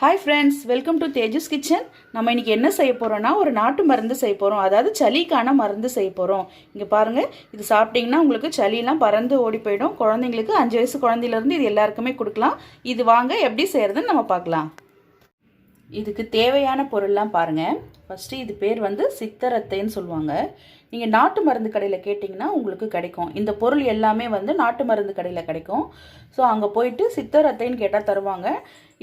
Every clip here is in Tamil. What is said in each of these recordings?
Hi friends, welcome to Teju's kitchen. நம்ம இன்றைக்கி என்ன செய்ய போகிறோன்னா ஒரு நாட்டு மருந்து செய்ய போகிறோம். அதாவது சளிக்கான மருந்து செய்ய போகிறோம். இங்கே பாருங்கள், இது சாப்பிட்டிங்கன்னா உங்களுக்கு சளியெல்லாம் பறந்து ஓடி போயிடும். குழந்தைங்களுக்கு 5 வயசு குழந்தையிலேருந்து இது எல்லாருக்குமே கொடுக்கலாம். இது வாங்க எப்படி செய்கிறதுன்னு நம்ம பார்க்கலாம். இதுக்கு தேவையான பொருள்லாம் பாருங்கள். ஃபஸ்ட்டு இது பேர் சித்தரத்தைன்னு சொல்லுவாங்க. நீங்கள் நாட்டு மருந்து கடையில் கேட்டிங்கன்னா உங்களுக்கு கிடைக்கும். இந்த பொருள் எல்லாமே நாட்டு மருந்து கடையில் கிடைக்கும். ஸோ அங்கே போயிட்டு சித்தரத்தைன்னு கேட்டால் தருவாங்க.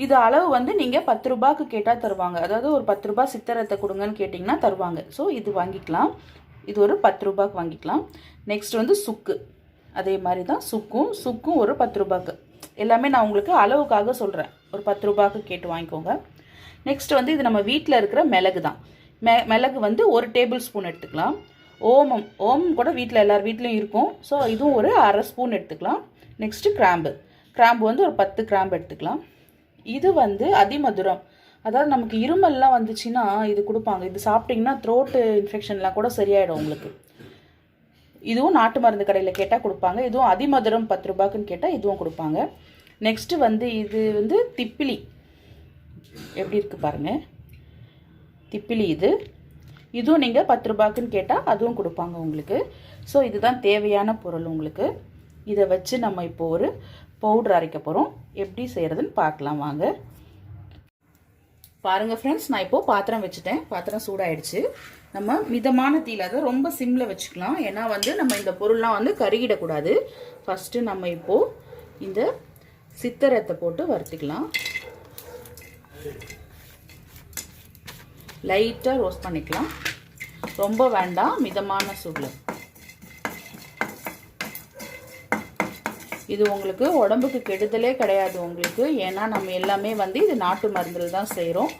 இது அளவு நீங்கள் 10 ரூபாய்க்கு கேட்டால் தருவாங்க. அதாவது ஒரு 10 ரூபாய் சித்தரத்தை கொடுங்கன்னு கேட்டிங்கன்னா தருவாங்க. ஸோ இது வாங்கிக்கலாம். இது ஒரு 10 ரூபாய்க்கு வாங்கிக்கலாம். நெக்ஸ்ட் சுக்கு. அதே மாதிரி தான் சுக்கும் ஒரு 10 ரூபாய்க்கு. எல்லாமே நான் உங்களுக்கு அளவுக்காக சொல்கிறேன். ஒரு 10 ரூபாய்க்கு கேட்டு வாங்கிக்கோங்க. நெக்ஸ்ட் இது நம்ம வீட்டில் இருக்கிற மிளகு தான். மிளகு 1 டேபிள் ஸ்பூன் எடுத்துக்கலாம். ஓமம் கூட வீட்டில் எல்லார் வீட்லேயும் இருக்கும். ஸோ இதுவும் ஒரு அரை ஸ்பூன் எடுத்துக்கலாம். நெக்ஸ்ட்டு கிராம்பு ஒரு 10 கிராம்பு எடுத்துக்கலாம். இது அதிமதுரம். அதாவது நமக்கு இருமல்லாம் வந்துச்சுன்னா இது கொடுப்பாங்க. இது சாப்பிட்டிங்கன்னா த்ரோட்டு இன்ஃபெக்ஷன்லாம் கூட சரியாயிடும் உங்களுக்கு. இதுவும் நாட்டு மருந்து கடையில் கேட்டால் கொடுப்பாங்க. இதுவும் அதிமதுரம் 10 ரூபாய்க்குன்னு கேட்டால் இதுவும் கொடுப்பாங்க. நெக்ஸ்ட்டு இது திப்பிலி. எப்படி இருக்குது பாருங்கள், திப்பிலி. இதுவும் நீங்கள் 10 ரூபாய்க்குன்னு கேட்டால் அதுவும் கொடுப்பாங்க உங்களுக்கு. ஸோ இதுதான் தேவையான பொருள் உங்களுக்கு. இதை வச்சு நம்ம இப்போ ஒரு பவுடர் அரைக்க போகிறோம். எப்படி செய்கிறதுன்னு பார்க்கலாம் வாங்க. பாருங்கள் ஃப்ரெண்ட்ஸ், நான் இப்போது பாத்திரம் வச்சுட்டேன். பாத்திரம் சூடாயிடுச்சு. நம்ம மிதமான தீயில அதை ரொம்ப சிம்மில் வச்சுக்கலாம். ஏன்னா நம்ம இந்த பொருள்லாம் கருகிடக்கூடாது. ஃபஸ்ட்டு நம்ம இப்போது இந்த சித்தரத்தை போட்டு வறுத்துக்கலாம். லைட்டாக ரோஸ்ட் பண்ணிக்கலாம். ரொம்ப வேண்டாம், மிதமான சூடில். இது உங்களுக்கு உடம்புக்கு கெடுதலே கிடையாது உங்களுக்கு. ஏன்னா நம்ம எல்லாமே இது நாட்டு மருந்தில் தான் செய்கிறோம்.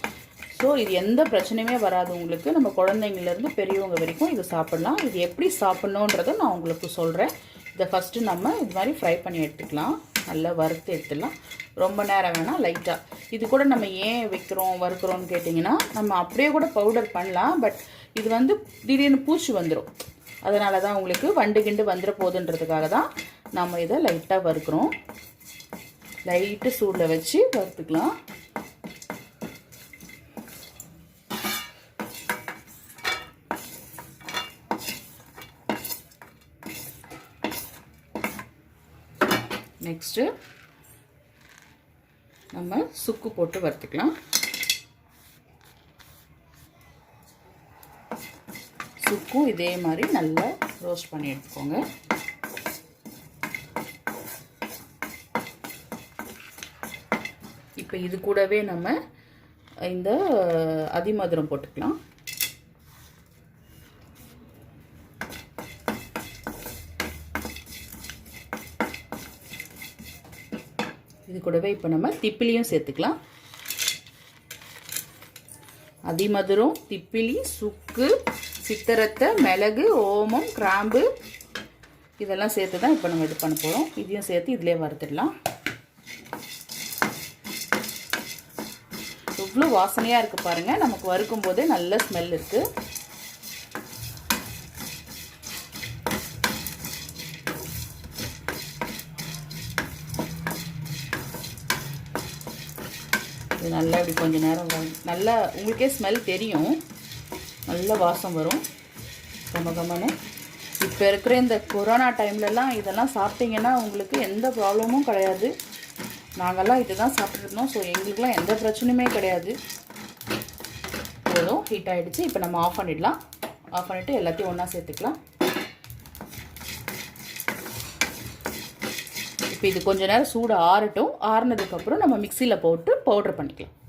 ஸோ இது எந்த பிரச்சனையுமே வராது உங்களுக்கு. நம்ம குழந்தைங்கள்லேருந்து பெரியவங்க வரைக்கும் இது சாப்பிட்லாம். இது எப்படி சாப்பிட்ணுன்றதை நான் உங்களுக்கு சொல்கிறேன். இதை ஃபஸ்ட்டு நம்ம இது மாதிரி ஃப்ரை பண்ணி எடுத்துக்கலாம். நல்லா வறுத்து எடுத்துடலாம். ரொம்ப நேரம் வேணால் லைட்டாக. இது கூட நம்ம ஏன் வறுக்கிறோன்னு கேட்டிங்கன்னா, நம்ம அப்படியே கூட பவுடர் பண்ணலாம். பட் இது திடீர்னு பூச்சி வந்துடும். அதனால தான் உங்களுக்கு வண்டு வந்துட போகுதுன்றதுக்காக தான் நம்ம இதை லைட்டாக வறுக்கிறோம். லைட்டு சூடில் வச்சு வறுத்துக்கலாம். நெக்ஸ்ட்டு நம்ம சுக்கு போட்டு வறுத்துக்கலாம். சுக்கும் இதே மாதிரி நல்லா ரோஸ்ட் பண்ணி எடுத்துக்கோங்க. இப்போ இது கூடவே நம்ம இந்த அதிமதுரம் போட்டுக்கலாம். இது கூடவே இப்போ நம்ம திப்பிலியும் சேர்த்துக்கலாம். அதிமதுரம், திப்பிலி, சுக்கு, சித்தரத்தை, மிளகு, ஓமம், கிராம்பு இதெல்லாம் சேர்த்து தான் இப்போ நம்ம இது பண்ண போகிறோம். இதையும் சேர்த்து இதிலே வறுத்துடலாம். இவ்வளோ வாசனையாக இருக்குது பாருங்கள். நமக்கு வறுக்கும் போதே நல்ல ஸ்மெல் இருக்குது. இது நல்லா இப்படி கொஞ்சம் நேரம் நல்லா உங்களுக்கே ஸ்மெல் தெரியும். நல்ல வாசம் வரும் கமகமான. இப்போ இருக்கிற இந்த கொரோனா டைம்லலாம் இதெல்லாம் சாப்பிட்டிங்கன்னா உங்களுக்கு எந்த ப்ராப்ளமும் கிடையாது. நாங்கள்லாம் இது தான் சாப்பிட்ருந்தோம். ஸோ எங்களுக்குலாம் எந்த பிரச்சனையுமே கிடையாது. போதும், ஹீட் ஆகிடுச்சு. இப்போ நம்ம ஆஃப் பண்ணிடலாம். ஆஃப் பண்ணிவிட்டு எல்லாத்தையும் ஒன்றா சேர்த்துக்கலாம். இப்போ இது கொஞ்சம் நேரம் சூடு ஆறட்டும். ஆறுனதுக்கப்புறம் நம்ம மிக்சியில் போட்டு பவுட்ரு பண்ணிக்கலாம்.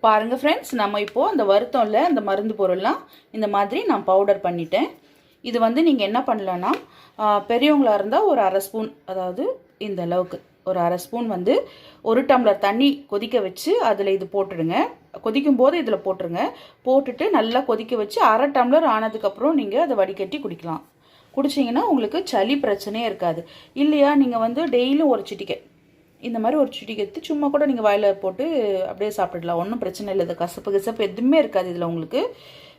பாருங்கள் ஃப்ரெண்ட்ஸ், நம்ம இப்போது அந்த வருத்தம்ல அந்த மருந்து பொருள்லாம் இந்த மாதிரி நான் பவுடர் பண்ணிட்டேன். இது நீங்கள் என்ன பண்ணலான்னா, பெரியவங்களாக இருந்தால் ஒரு அரை ஸ்பூன், அதாவது இந்த அளவுக்கு ஒரு அரை ஸ்பூன் 1 டம்ளர் தண்ணி கொதிக்க வச்சு அதில் இது போட்டுடுங்க. கொதிக்கும் போது இதில் போட்டுருங்க. போட்டுட்டு நல்லா கொதிக்க வச்சு அரை டம்ளர் ஆனதுக்கப்புறம் நீங்கள் அதை வடிகட்டி குடிக்கலாம். குடிச்சிங்கன்னா உங்களுக்கு சளி பிரச்சனையே இருக்காது. இல்லையா நீங்கள் டெய்லியும் ஒரு சிட்டிக்கை இந்த மாதிரி ஒரு சிட்டிக்கை எடுத்து சும்மா கூட நீங்கள் வாயில் போட்டு அப்படியே சாப்பிட்டுடலாம். ஒன்றும் பிரச்சனை இல்லை. இது கசப்பு எதுவுமே இருக்காது. இதில் உங்களுக்கு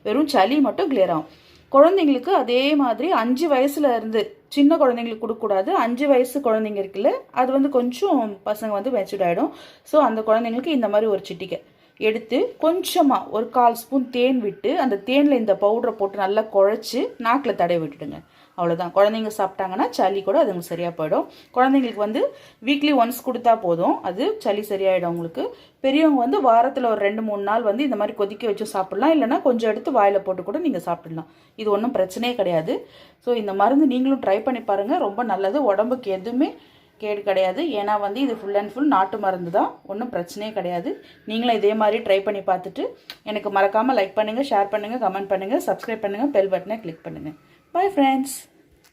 வெறும் சளி மட்டும் கிளியர் ஆகும். குழந்தைங்களுக்கு அதே மாதிரி 5 வயசுல இருந்து சின்ன குழந்தைங்களுக்கு கொடுக்கக்கூடாது. 5 வயசு குழந்தைங்க இருக்குல்ல, அது வந்து கொஞ்சம் பசங்க வந்து மெச்சூர்ட் ஆகிடும். ஸோ அந்த குழந்தைங்களுக்கு இந்த மாதிரி ஒரு சிட்டிக்கை எடுத்து கொஞ்சமாக ஒரு 1/4 ஸ்பூன் தேன் விட்டு அந்த தேனில் இந்த பவுடரை போட்டு நல்லா குழச்சி நாக்கில் தடவி விட்டுடுங்க. அவ்வளோதான். குழந்தைங்க சாப்பிட்டாங்கன்னா சளி கூட அதுங்க சரியாக போயிடும். குழந்தைங்களுக்கு வந்து வீக்லி ஒன்ஸ் கொடுத்தா போதும், அது சளி சரியாயிடும் உங்களுக்கு. பெரியவங்க வந்து வாரத்தில் ஒரு 2-3 நாள் வந்து இந்த மாதிரி கொதிக்க வச்சு சாப்பிட்லாம், இல்லைனா கொஞ்சம் எடுத்து வாயில் போட்டு கூட நீங்கள் சாப்பிடலாம். இது ஒன்றும் பிரச்சனையே கிடையாது. ஸோ இந்த மருந்து நீங்களும் ட்ரை பண்ணி பாருங்கள், ரொம்ப நல்லது. உடம்புக்கு எதுவுமே கேடு கிடையாது. ஏன்னா வந்து இது ஃபுல் அண்ட் ஃபுல் நாட்டு மருந்து தான், ஒன்றும் பிரச்சனையே கிடையாது. நீங்களும் இதே மாதிரி ட்ரை பண்ணி பார்த்துட்டு எனக்கு மறக்காமல் லைக் பண்ணுங்கள், ஷேர் பண்ணுங்கள், கமெண்ட் பண்ணுங்கள், சப்ஸ்கிரைப் பண்ணுங்கள், பெல் பட்டனை கிளிக் பண்ணுங்கள். Bye friends.